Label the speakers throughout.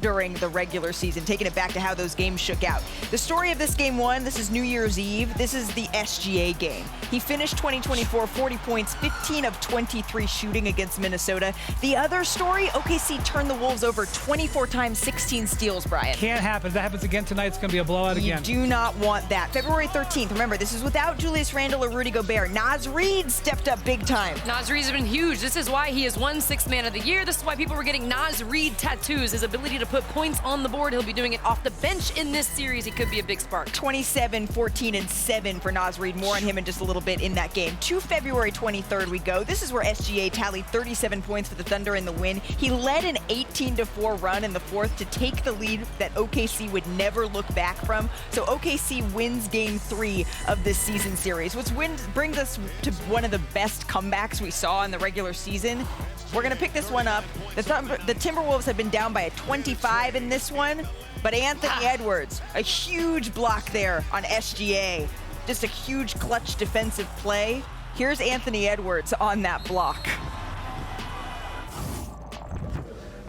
Speaker 1: during the regular season, taking it back to how those games shook out. The story of this game one, this is New Year's Eve. This is the SGA game. He finished 2024, 40 points, 15 of 23 shooting against Minnesota. The other story, OKC turned the Wolves over 24 times, 16 steals, Brian.
Speaker 2: Can't happen. If that happens again tonight, it's going to be a blowout again.
Speaker 1: You do not want that. February 13th, remember, this is without Julius Randle or Rudy Gobert. Naz Reid stepped up big time.
Speaker 3: Naz Reid's been huge. This is why he has won Sixth Man of the Year. This is why people were getting Naz Reid tattoos. His ability to put points on the board. He'll be doing it off the bench in this series. He could be a big spark.
Speaker 1: 27, 14, and 7 for Naz Reid. More on him in just a little bit in that game. To February 23rd we go. This is where SGA tallied 37 points for the Thunder in the win. He led an 18-4 run in the fourth to take the lead that OKC would never look back from. So OKC wins game 3 of this season series, which brings us to one of the best comebacks we saw in the regular season. We're going to pick this one up. The Timberwolves have been down by a 25 in this one, but Anthony Edwards, a huge block there on SGA. Just a huge clutch defensive play. Here's Anthony Edwards on that block.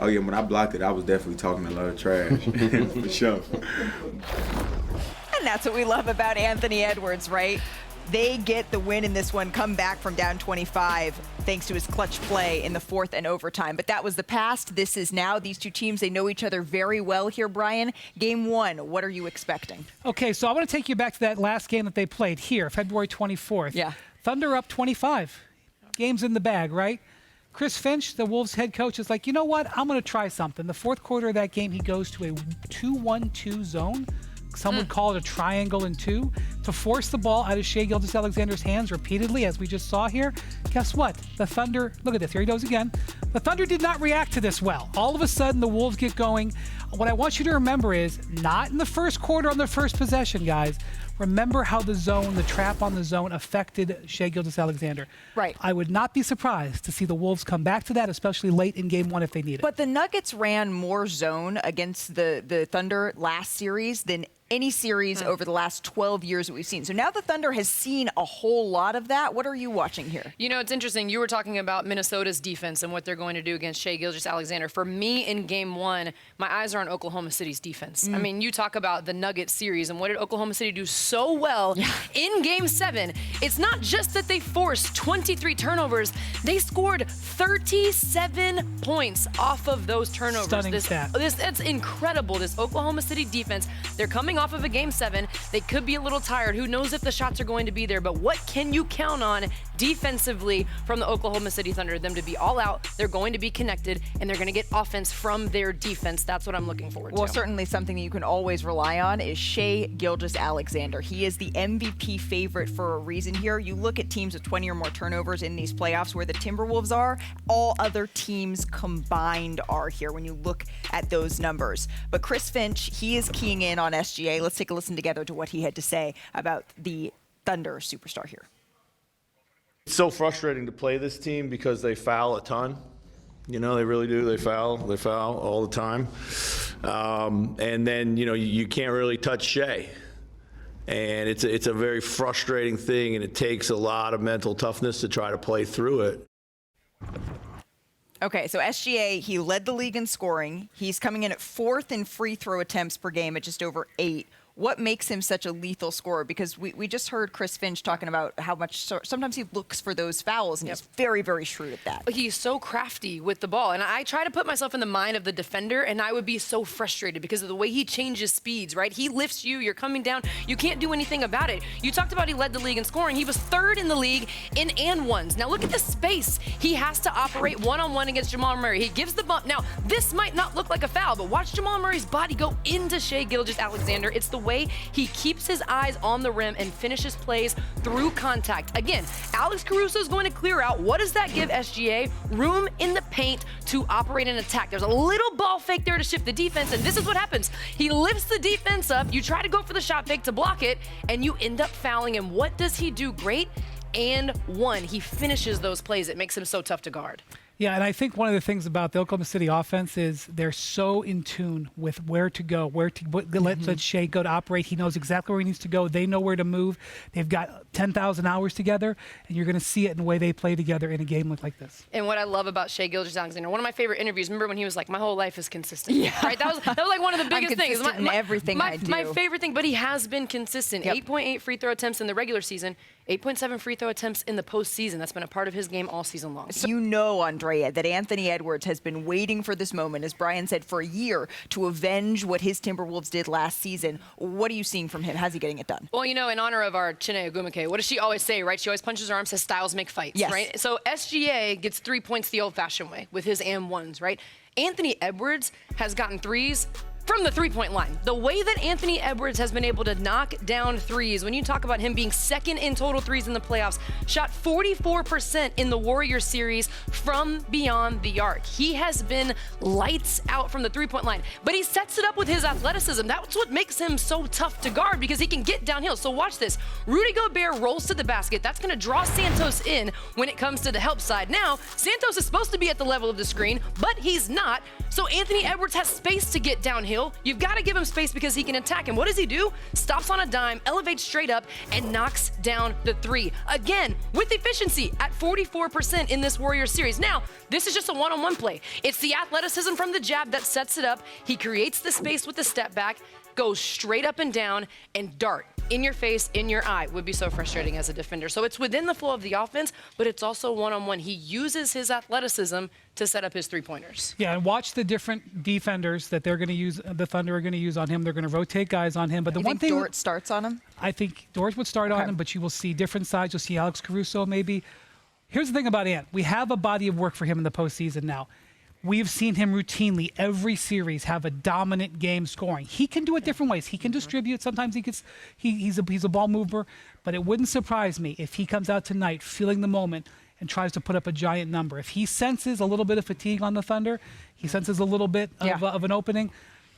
Speaker 4: Oh yeah, when I blocked it, I was definitely talking a lot of trash, for sure.
Speaker 1: And that's what we love about Anthony Edwards, right? They get the win in this one, come back from down 25 thanks to his clutch play in the fourth and overtime. But that was the past. This is now. These two teams, they know each other very well here, Brian. Game 1, what are you expecting?
Speaker 2: Okay, so I want to take you back to that last game that they played here, February 24th.
Speaker 1: Yeah.
Speaker 2: Thunder up 25. Game's in the bag, right? Chris Finch, the Wolves head coach, is like, you know what? I'm going to try something. The fourth quarter of that game, he goes to a 2-1-2 zone. Some would call it a triangle and 2, to force the ball out of Shai Gilgeous-Alexander's hands repeatedly, as we just saw here. Guess what? The Thunder, look at this, here he goes again. The Thunder did not react to this well. All of a sudden, the Wolves get going. What I want you to remember is, not in the first quarter on the first possession, guys. Remember how the zone, the trap on the zone, affected Shai Gilgeous-Alexander.
Speaker 1: Right.
Speaker 2: I would not be surprised to see the Wolves come back to that, especially late in game 1 if they need it.
Speaker 1: But the Nuggets ran more zone against the Thunder last series than any series over the last 12 years that we've seen. So now the Thunder has seen a whole lot of that. What are you watching here?
Speaker 3: You know, it's interesting. You were talking about Minnesota's defense and what they're going to do against Shai Gilgeous-Alexander. For me, in game 1, my eyes are on Oklahoma City's defense. I mean, you talk about the Nuggets series, and what did Oklahoma City do so well in game 7? It's not just that they forced 23 turnovers. They scored 37 points off of those turnovers.
Speaker 2: Stunning stat.
Speaker 3: That's incredible. This Oklahoma City defense, they're coming off of a game 7. They could be a little tired. Who knows if the shots are going to be there, but what can you count on defensively from the Oklahoma City Thunder? Them to be all out, they're going to be connected, and they're going to get offense from their defense. That's what I'm looking forward to.
Speaker 1: Well, certainly something that you can always rely on is Shai Gilgeous-Alexander. He is the MVP favorite for a reason here. You look at teams with 20 or more turnovers in these playoffs where the Timberwolves are, all other teams combined are here when you look at those numbers. But Chris Finch, he is keying in on SGA. Let's take a listen together to what he had to say about the Thunder superstar here.
Speaker 5: It's so frustrating to play this team because they foul a ton. You know, they really do. They foul all the time. And then, you know, you can't really touch Shai. And it's a very frustrating thing, and it takes a lot of mental toughness to try to play through it.
Speaker 1: Okay, so SGA, he led the league in scoring. He's coming in at 4th in free throw attempts per game at just over 8. What makes him such a lethal scorer? Because we just heard Chris Finch talking about how much sometimes he looks for those fouls, and he's very, very shrewd at that.
Speaker 3: He's so crafty with the ball. And I try to put myself in the mind of the defender, and I would be so frustrated because of the way he changes speeds, right? He lifts you, you're coming down, you can't do anything about it. You talked about he led the league in scoring. He was 3rd in the league in and ones. Now look at the space. He has to operate one-on-one against Jamal Murray. He gives the bump. Now, this might not look like a foul, but watch Jamal Murray's body go into Shai Gilgeous-Alexander. It's the way he keeps his eyes on the rim and finishes plays through contact. Again, Alex Caruso is going to clear out. What does that give SGA? Room in the paint to operate an attack. There's a little ball fake there to shift the defense, and this is what happens. He lifts the defense up. You try to go for the shot fake to block it, and you end up fouling him. What does he do great? And 1, he finishes those plays. It makes him so tough to guard.
Speaker 2: Yeah, and I think one of the things about the Oklahoma City offense is they're so in tune with where to go, let Shea go to operate. He knows exactly where he needs to go. They know where to move. They've got 10,000 hours together, and you're going to see it in the way they play together in a game like this.
Speaker 3: And what I love about Shea Gilgeous-Alexander, one of my favorite interviews, remember when he was like, my whole life is consistent. Yeah. Right? That was like one of the biggest things.
Speaker 1: In everything I do.
Speaker 3: My favorite thing, but he has been consistent.
Speaker 1: Yep.
Speaker 3: 8.8 free throw attempts in the regular season, 8.7 free throw attempts in the postseason. That's been a part of his game all season long.
Speaker 1: So you know, Andraya, that Anthony Edwards has been waiting for this moment, as Brian said, for a year to avenge what his Timberwolves did last season. What are you seeing from him? How's he getting it done?
Speaker 3: Well, you know, in honor of our Chiney Ogwumike, what does she always say, right? She always punches her arm, says styles make fights,
Speaker 1: yes.
Speaker 3: Right? So SGA gets 3 points the old-fashioned way with his and-ones, right? Anthony Edwards has gotten threes from the three-point line. The way that Anthony Edwards has been able to knock down threes, when you talk about him being second in total threes in the playoffs, shot 44% in the Warriors series from beyond the arc. He has been lights out from the three-point line, but he sets it up with his athleticism. That's what makes him so tough to guard, because he can get downhill. So watch this. Rudy Gobert rolls to the basket. That's going to draw Santos in when it comes to the help side. Now, Santos is supposed to be at the level of the screen, but he's not. So Anthony Edwards has space to get downhill. You've got to give him space because he can attack him. What does he do? Stops on a dime, elevates straight up, and knocks down the three. Again, with efficiency at 44% in this Warriors series. Now, this is just a one-on-one play. It's the athleticism from the jab that sets it up. He creates the space with the step back, goes straight up and down, and dart. In your face, in your eye, would be so frustrating as a defender. So it's within the flow of the offense, but it's also one-on-one. He uses his athleticism to set up his three-pointers.
Speaker 2: Yeah, and watch the different defenders that they're going to use, the Thunder are going to use on him. They're going to rotate guys on him. But the one thing
Speaker 1: Dort starts on him?
Speaker 2: I think Dort would start on him, but you will see different sides. You'll see Alex Caruso maybe. Here's the thing about Ant. We have a body of work for him in the postseason now. We've seen him routinely every series have a dominant game scoring. He can do it different ways. He can distribute. Sometimes he's a ball mover, but it wouldn't surprise me if he comes out tonight feeling the moment and tries to put up a giant number. If he senses a little bit of fatigue on the Thunder, he senses a little bit of an opening.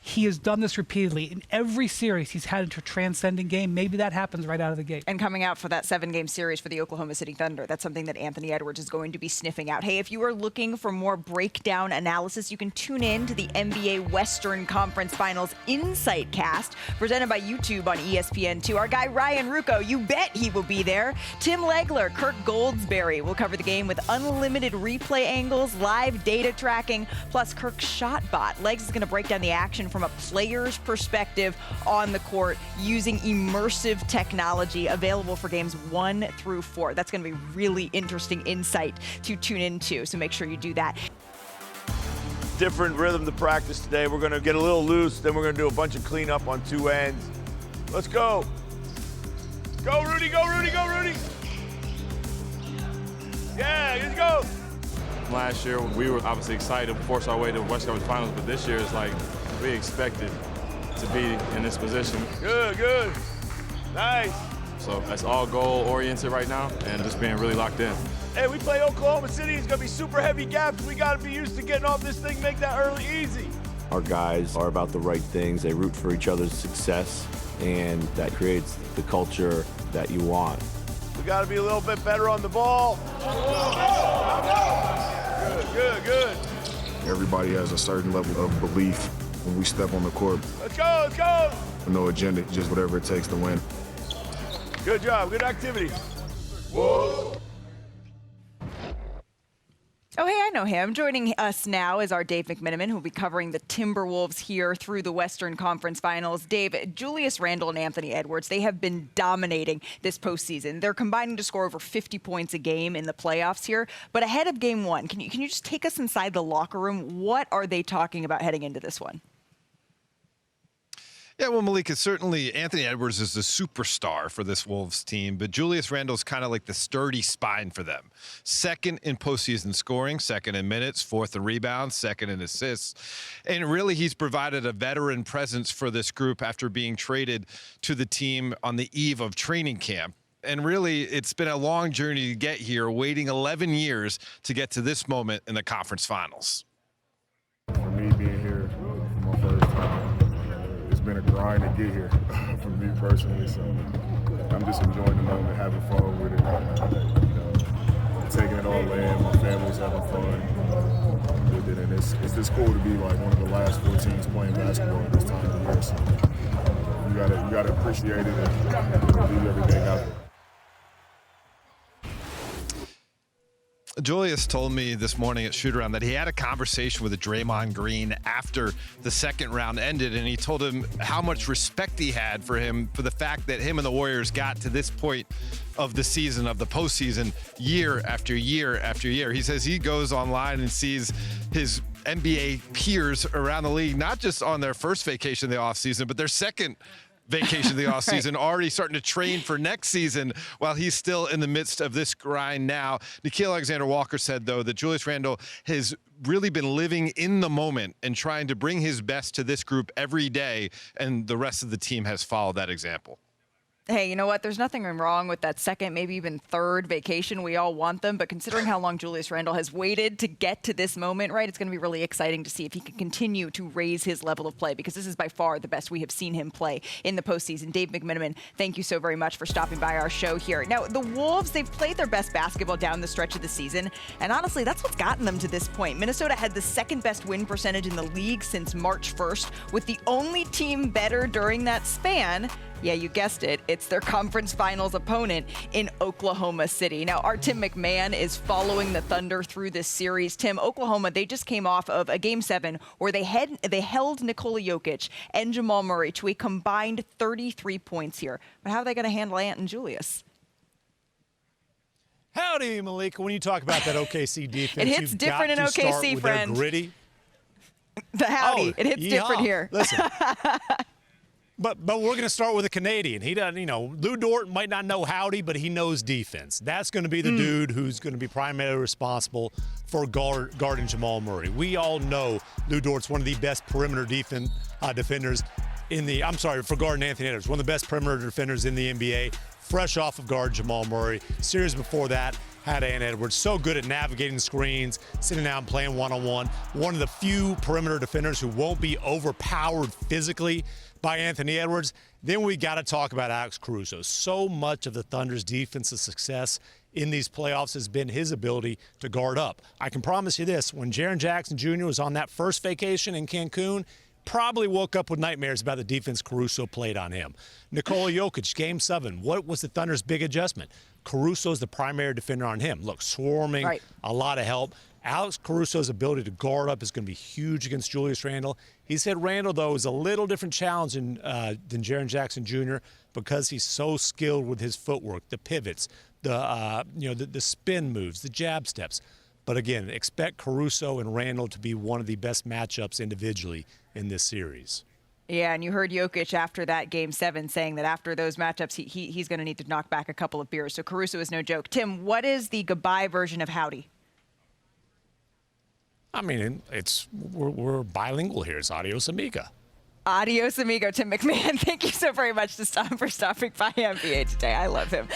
Speaker 2: He has done this repeatedly. In every series, he's had a transcendent game. Maybe that happens right out of the gate.
Speaker 1: And coming out for that 7-game series for the Oklahoma City Thunder, that's something that Anthony Edwards is going to be sniffing out. Hey, if you are looking for more breakdown analysis, you can tune in to the NBA Western Conference Finals Insight Cast, presented by YouTube on ESPN2. Our guy Ryan Rucco, you bet he will be there. Tim Legler, Kirk Goldsberry will cover the game with unlimited replay angles, live data tracking, plus Kirk's shot bot. Legs is going to break down the action from a player's perspective on the court using immersive technology available for games 1 through 4. That's going to be really interesting insight to tune into, so make sure you do that.
Speaker 6: Different rhythm to practice today. We're going to get a little loose, then we're going to do a bunch of cleanup on two ends. Let's go. Go, Rudy, go, Rudy, go, Rudy. Yeah, let's go.
Speaker 7: Last year, we were obviously excited to force our way to the Western Conference Finals, but this year is like we expected to be in this position.
Speaker 6: Good, good. Nice.
Speaker 7: So that's all goal-oriented right now and just being really locked in.
Speaker 6: Hey, we play Oklahoma City. It's going to be super heavy gaps. We got to be used to getting off this thing, make that early easy.
Speaker 8: Our guys are about the right things. They root for each other's success, and that creates the culture that you want.
Speaker 6: We got to be a little bit better on the ball. Good, good, good.
Speaker 9: Everybody has a certain level of belief when we step on the court.
Speaker 6: Let's go, let's go.
Speaker 9: No agenda, just whatever it takes to win.
Speaker 6: Good job, good activity. Whoa.
Speaker 1: Oh, hey, I know him. Joining us now is our Dave McMenamin, who will be covering the Timberwolves here through the Western Conference Finals. Dave, Julius Randle and Anthony Edwards, they have been dominating this postseason. They're combining to score over 50 points a game in the playoffs here. But ahead of Game 1, can you just take us inside the locker room? What are they talking about heading into this one?
Speaker 10: Yeah, well, Malika, certainly Anthony Edwards is the superstar for this Wolves team, but Julius Randle's kind of like the sturdy spine for them. Second in postseason scoring, second in minutes, fourth in rebounds, second in assists. And really, he's provided a veteran presence for this group after being traded to the team on the eve of training camp. And really, it's been a long journey to get here, waiting 11 years to get to this moment in the conference finals.
Speaker 9: For me being here for my first time, it's been a grind to get here for me personally. So I'm just enjoying the moment, having fun with it. taking it all in. My family's having fun with it, and it's just cool to be like one of the last 4 teams playing basketball at this time of the year. So you gotta appreciate it and leave everything out there.
Speaker 10: Julius told me this morning at shoot-around that he had a conversation with Draymond Green after the second round ended, and he told him how much respect he had for him for the fact that him and the Warriors got to this point of the season, of the postseason, year after year after year. He says he goes online and sees his NBA peers around the league, not just on their first vacation of the offseason, but their second vacation of the offseason, already starting to train for next season while he's still in the midst of this grind now. Nickeil Alexander-Walker said, though, that Julius Randle has really been living in the moment and trying to bring his best to this group every day, and the rest of the team has followed that example.
Speaker 1: Hey, you know what? There's nothing wrong with that second, maybe even third vacation. We all want them, but considering how long Julius Randle has waited to get to this moment, right, it's going to be really exciting to see if he can continue to raise his level of play, because this is by far the best we have seen him play in the postseason. Dave McMenamin, thank you so very much for stopping by our show here. Now, the Wolves, they've played their best basketball down the stretch of the season, and honestly, that's what's gotten them to this point. Minnesota had the second best win percentage in the league since March 1st, with the only team better during that span. Yeah, you guessed it. It's their conference finals opponent in Oklahoma City. Now, our Tim McMahon is following the Thunder through this series. Tim, Oklahoma, they just came off of a Game 7 where they held Nikola Jokic and Jamal Murray to a combined 33 points here. But how are they going to handle Ant and Julius?
Speaker 11: Howdy, Malika. When you talk about that OKC defense,
Speaker 1: it hits different in OKC, friend.
Speaker 11: Gritty.
Speaker 1: The howdy. It hits different here.
Speaker 11: Listen. But we're going to start with a Canadian. He doesn't, Lou Dort might not know howdy, but he knows defense. That's going to be the dude who's going to be primarily responsible for guarding Jamal Murray. We all know Lou Dort's one of the best perimeter defenders for guarding Anthony Edwards, one of the best perimeter defenders in the NBA, fresh off of guard Jamal Murray. Series before that had Ant Edwards, so good at navigating screens, sitting down, playing one-on-one. One of the few perimeter defenders who won't be overpowered physically by Anthony Edwards. Then we got to talk about Alex Caruso. So much of the Thunder's defensive success in these playoffs has been his ability to guard up. I can promise you this, when Jaren Jackson Jr. was on that first vacation in Cancun, probably woke up with nightmares about the defense Caruso played on him. Nikola Jokic, Game 7, what was the Thunder's big adjustment? Caruso's the primary defender on him. Look, swarming, a lot of help. Alex Caruso's ability to guard up is going to be huge against Julius Randle. He said Randle, though, is a little different challenge than Jaren Jackson Jr. because he's so skilled with his footwork, the pivots, the spin moves, the jab steps. But again, expect Caruso and Randle to be one of the best matchups individually in this series.
Speaker 1: Yeah, and you heard Jokic after that Game 7 saying that after those matchups, he's going to need to knock back a couple of beers. So Caruso is no joke. Tim, what is the goodbye version of howdy?
Speaker 11: I mean, we're bilingual here. It's adios, amiga.
Speaker 1: Adios, amigo. Tim McMahon, thank you so very much for stopping by NBA today. I love him.